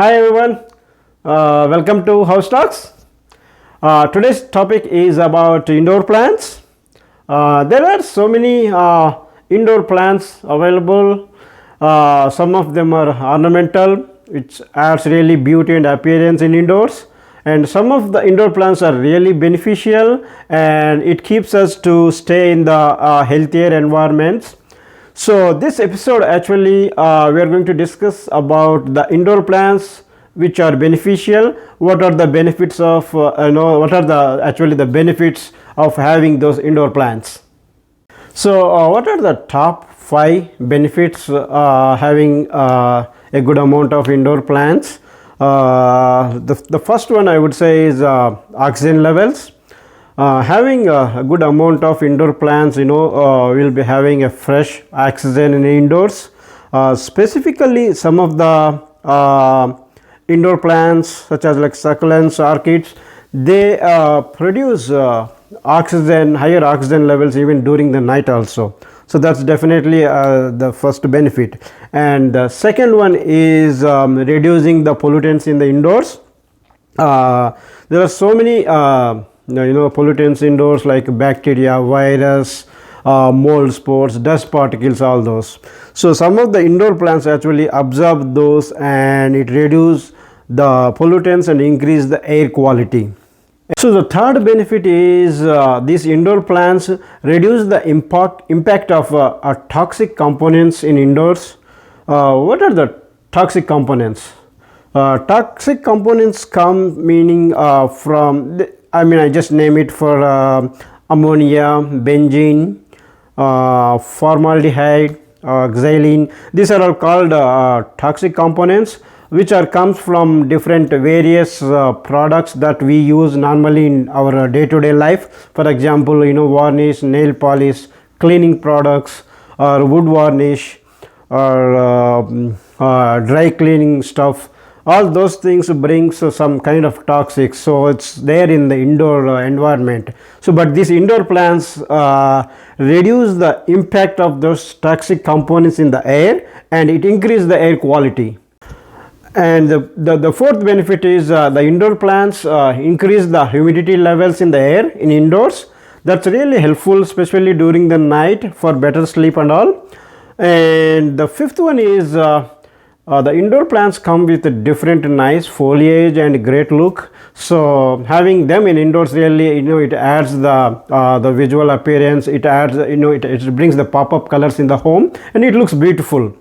Hi everyone, welcome to House Talks. Today's topic is about indoor plants. There are so many indoor plants available. Some of them are ornamental, which adds really beauty and appearance in indoors. And some of the indoor plants are really beneficial and it keeps us to stay in the healthier environments. So this episode actually we are going to discuss about the indoor plants which are beneficial. What are the benefits of what are the benefits of having those indoor plants? So what are the top 5 benefits having a good amount of indoor plants? The first one I would say is oxygen levels. Having a good amount of indoor plants, we'll be having a fresh oxygen in indoors. Specifically, some of the indoor plants such as like succulents, orchids, they produce oxygen, higher oxygen levels even during the night also. So that's definitely the first benefit. And the second one is reducing the pollutants in the indoors. There are so many pollutants indoors like bacteria, virus, mold spores, dust particles, all those. So some of the indoor plants actually absorb those and it reduces the pollutants and increase the air quality. So the third benefit is these indoor plants reduce the impact of toxic components in indoors. What are the toxic components? Toxic components come meaning I just name it for ammonia, benzene, formaldehyde, xylene. These are all called toxic components which comes from different various products that we use normally in our day-to-day life. For example, varnish, nail polish, cleaning products, or wood varnish, or dry cleaning stuff. All those things brings some kind of toxic, so it's there in the indoor environment. So but these indoor plants reduce the impact of those toxic components in the air and it increases the air quality. And the fourth benefit is the indoor plants increase the humidity levels in the air in indoors. That's really helpful, especially during the night for better sleep and all. And the fifth one is the indoor plants come with a different nice foliage and great look. So having them in indoors really it adds the visual appearance. It adds it brings the pop-up colors in the home and it looks beautiful.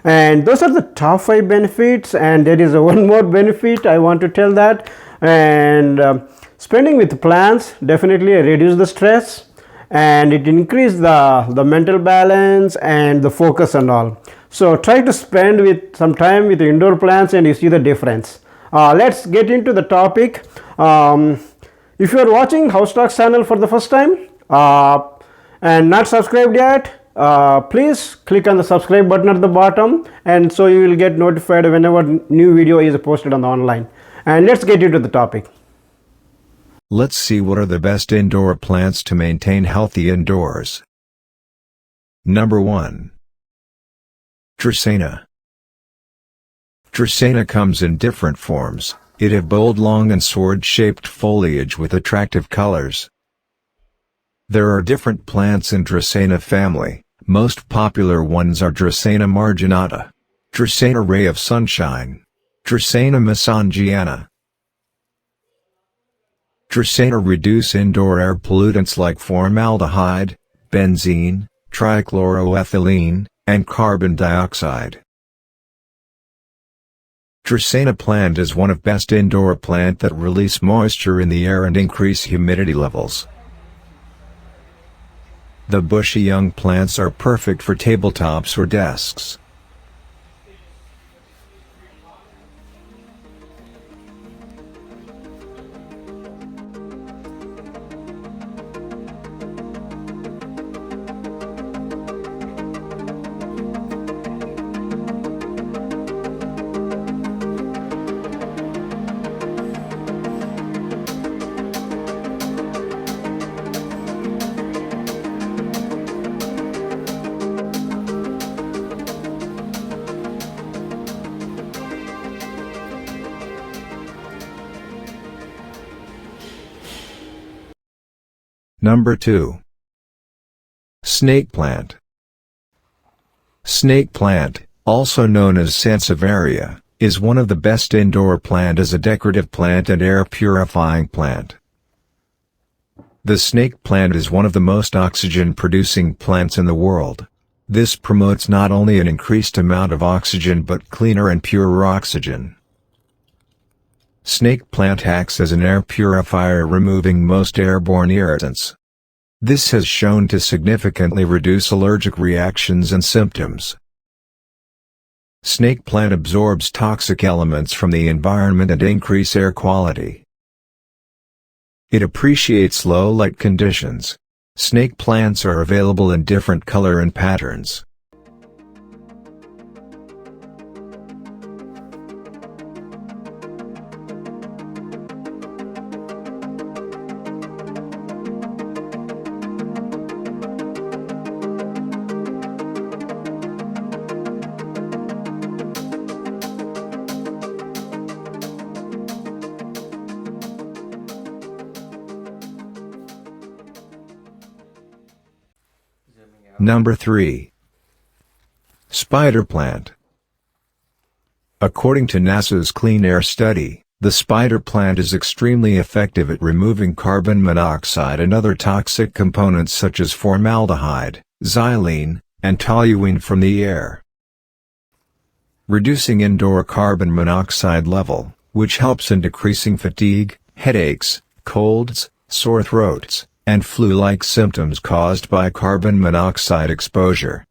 And those are the top 5 benefits, and there is one more benefit I want to tell that. And spending with plants definitely reduce the stress and it increase the mental balance and the focus and all. So try to spend with some time with indoor plants and you see the difference. Let's get into the topic. If you are watching House Talks channel for the first time and not subscribed yet, please click on the subscribe button at the bottom, and so you will get notified whenever new video is posted on the online. And let's get into the topic. Let's see what are the best indoor plants to maintain healthy indoors. Number 1. Dracaena. Dracaena comes in different forms. It have bold, long and sword-shaped foliage with attractive colors. There are different plants in Dracaena family. Most popular ones are Dracaena marginata, Dracaena ray of sunshine, Dracaena mesongiana. Dracaena reduce indoor air pollutants like formaldehyde, benzene, trichloroethylene, and carbon dioxide. Dracaena plant is one of best indoor plant that release moisture in the air and increase humidity levels. The bushy young plants are perfect for tabletops or desks. Number 2. Snake plant. Snake plant, also known as Sansevieria, is one of the best indoor plant as a decorative plant and air purifying plant. The snake plant is one of the most oxygen-producing plants in the world. This promotes not only an increased amount of oxygen but cleaner and purer oxygen. Snake plant acts as an air purifier, removing most airborne irritants. This has shown to significantly reduce allergic reactions and symptoms. Snake plant absorbs toxic elements from the environment and increase air quality. It appreciates low light conditions. Snake plants are available in different color and patterns. Number 3. Spider plant. According to NASA's Clean Air Study, the spider plant is extremely effective at removing carbon monoxide and other toxic components such as formaldehyde, xylene, and toluene from the air, reducing indoor carbon monoxide level, which helps in decreasing fatigue, headaches, colds, sore throats, and flu-like symptoms caused by carbon monoxide exposure.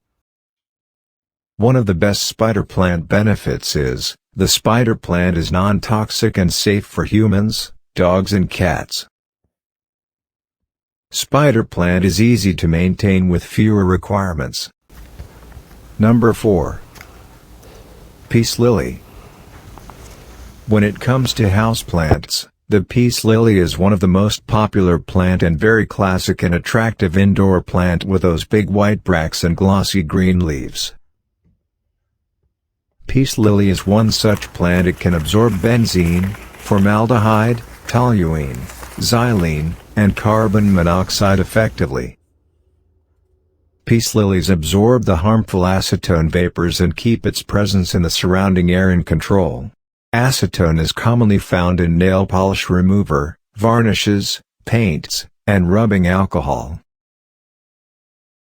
One of the best spider plant benefits is, the spider plant is non-toxic and safe for humans, dogs and cats. Spider plant is easy to maintain with fewer requirements. Number 4. Peace lily. When it comes to houseplants, the peace lily is one of the most popular plant and very classic and attractive indoor plant with those big white bracts and glossy green leaves. Peace lily is one such plant. It can absorb benzene, formaldehyde, toluene, xylene, and carbon monoxide effectively. Peace lilies absorb the harmful acetone vapors and keep its presence in the surrounding air in control. Acetone is commonly found in nail polish remover, varnishes, paints, and rubbing alcohol.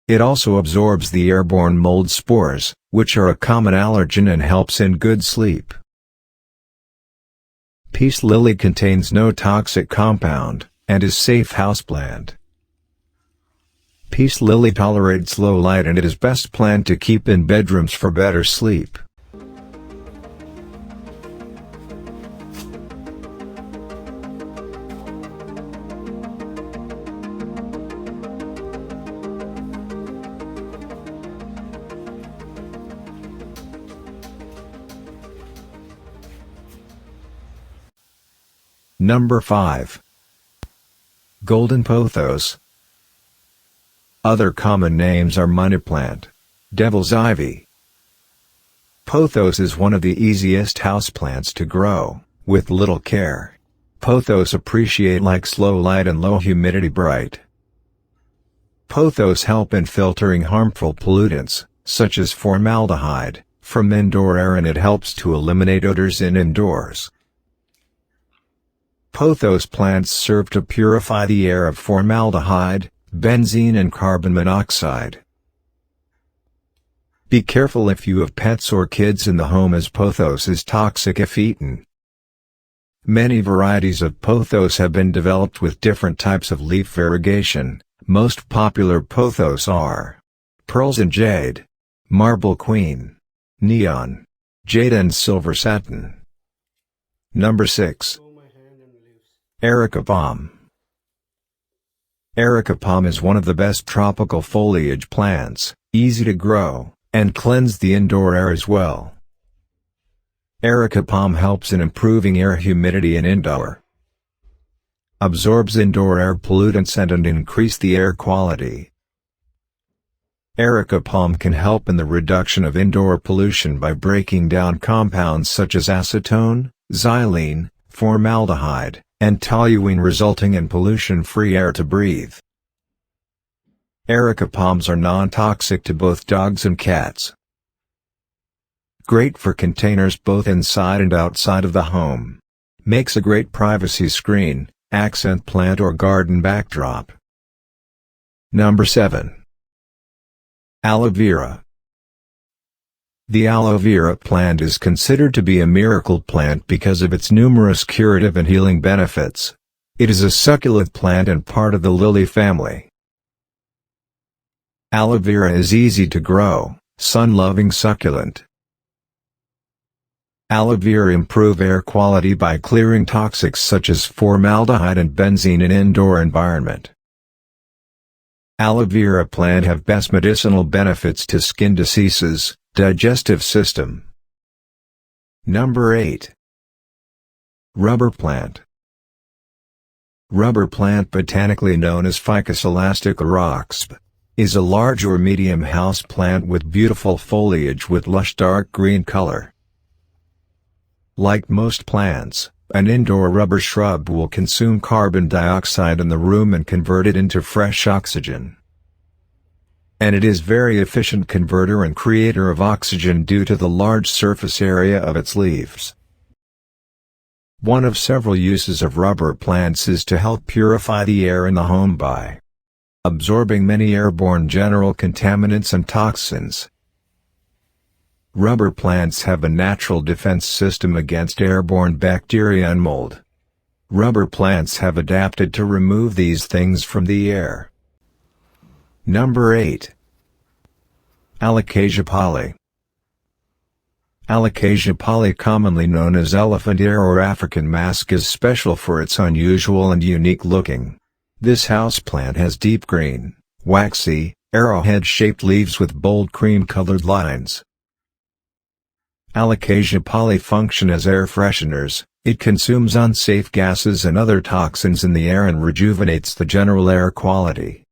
It also absorbs the airborne mold spores, which are a common allergen, and helps in good sleep. Peace lily contains no toxic compound, and is safe houseplant. Peace lily tolerates low light and it is best plant to keep in bedrooms for better sleep. Number 5. Golden pothos. Other common names are money plant, devil's ivy. Pothos is one of the easiest houseplants to grow, with little care. Pothos appreciate likes low light and low humidity bright. Pothos help in filtering harmful pollutants, such as formaldehyde, from indoor air, and it helps to eliminate odors in indoors. Pothos plants serve to purify the air of formaldehyde, benzene and carbon monoxide. Be careful if you have pets or kids in the home, as pothos is toxic if eaten. Many varieties of pothos have been developed with different types of leaf variegation. Most popular pothos are pearls and jade, marble queen, neon, jade and silver satin. Number 6. Erica palm. Erica palm is one of the best tropical foliage plants, easy to grow, and cleanse the indoor air as well. Erica palm helps in improving air humidity in indoor, absorbs indoor air pollutants and increase the air quality. Erica palm can help in the reduction of indoor pollution by breaking down compounds such as acetone, xylene, formaldehyde, and toluene, resulting in pollution-free air to breathe. Erica palms are non-toxic to both dogs and cats. Great for containers both inside and outside of the home. Makes a great privacy screen, accent plant or garden backdrop. Number 7. Aloe Vera. The aloe vera plant is considered to be a miracle plant because of its numerous curative and healing benefits. It is a succulent plant and part of the lily family. Aloe vera is easy to grow, sun-loving succulent. Aloe vera improve air quality by clearing toxics such as formaldehyde and benzene in indoor environment. Aloe vera plant have best medicinal benefits to skin diseases, digestive system. Number 8. Rubber plant. Rubber plant, botanically known as Ficus elastica roxb, is a large or medium house plant with beautiful foliage with lush dark green color. Like most plants, an indoor rubber shrub will consume carbon dioxide in the room and convert it into fresh oxygen. And it is very efficient converter and creator of oxygen due to the large surface area of its leaves. One of several uses of rubber plants is to help purify the air in the home by absorbing many airborne general contaminants and toxins. Rubber plants have a natural defense system against airborne bacteria and mold. Rubber plants have adapted to remove these things from the air. Number 8. Alocasia Poly. Alocasia Poly, commonly known as elephant ear or African mask, is special for its unusual and unique looking. This houseplant has deep green, waxy, arrowhead-shaped leaves with bold cream-colored lines. Alocasia Poly function as air fresheners. It consumes unsafe gases and other toxins in the air and rejuvenates the general air quality.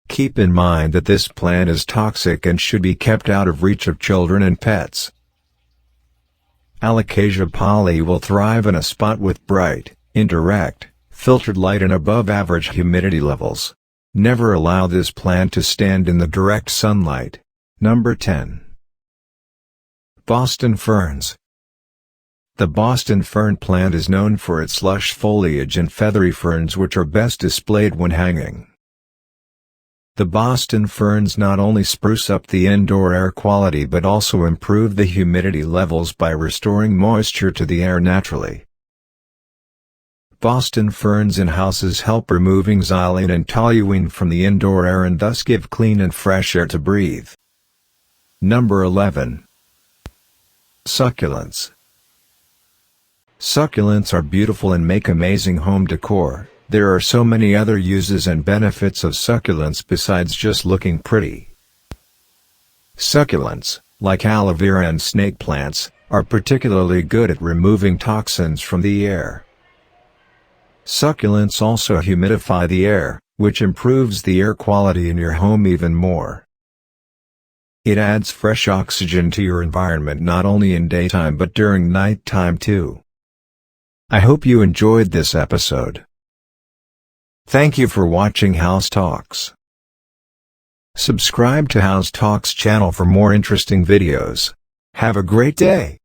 Keep in mind that this plant is toxic and should be kept out of reach of children and pets. Alocasia Poly will thrive in a spot with bright, indirect, filtered light and above average humidity levels. Never allow this plant to stand in the direct sunlight. Number 10. Boston ferns. The Boston fern plant is known for its lush foliage and feathery ferns, which are best displayed when hanging. The Boston ferns not only spruce up the indoor air quality but also improve the humidity levels by restoring moisture to the air naturally. Boston ferns in houses help removing xylene and toluene from the indoor air and thus give clean and fresh air to breathe. Number 11. Succulents. Succulents are beautiful and make amazing home decor. There are so many other uses and benefits of succulents besides just looking pretty. Succulents, like aloe vera and snake plants, are particularly good at removing toxins from the air. Succulents also humidify the air, which improves the air quality in your home even more. It adds fresh oxygen to your environment not only in daytime but during nighttime too. I hope you enjoyed this episode. Thank you for watching House Talks. Subscribe to House Talks channel for more interesting videos. Have a great day.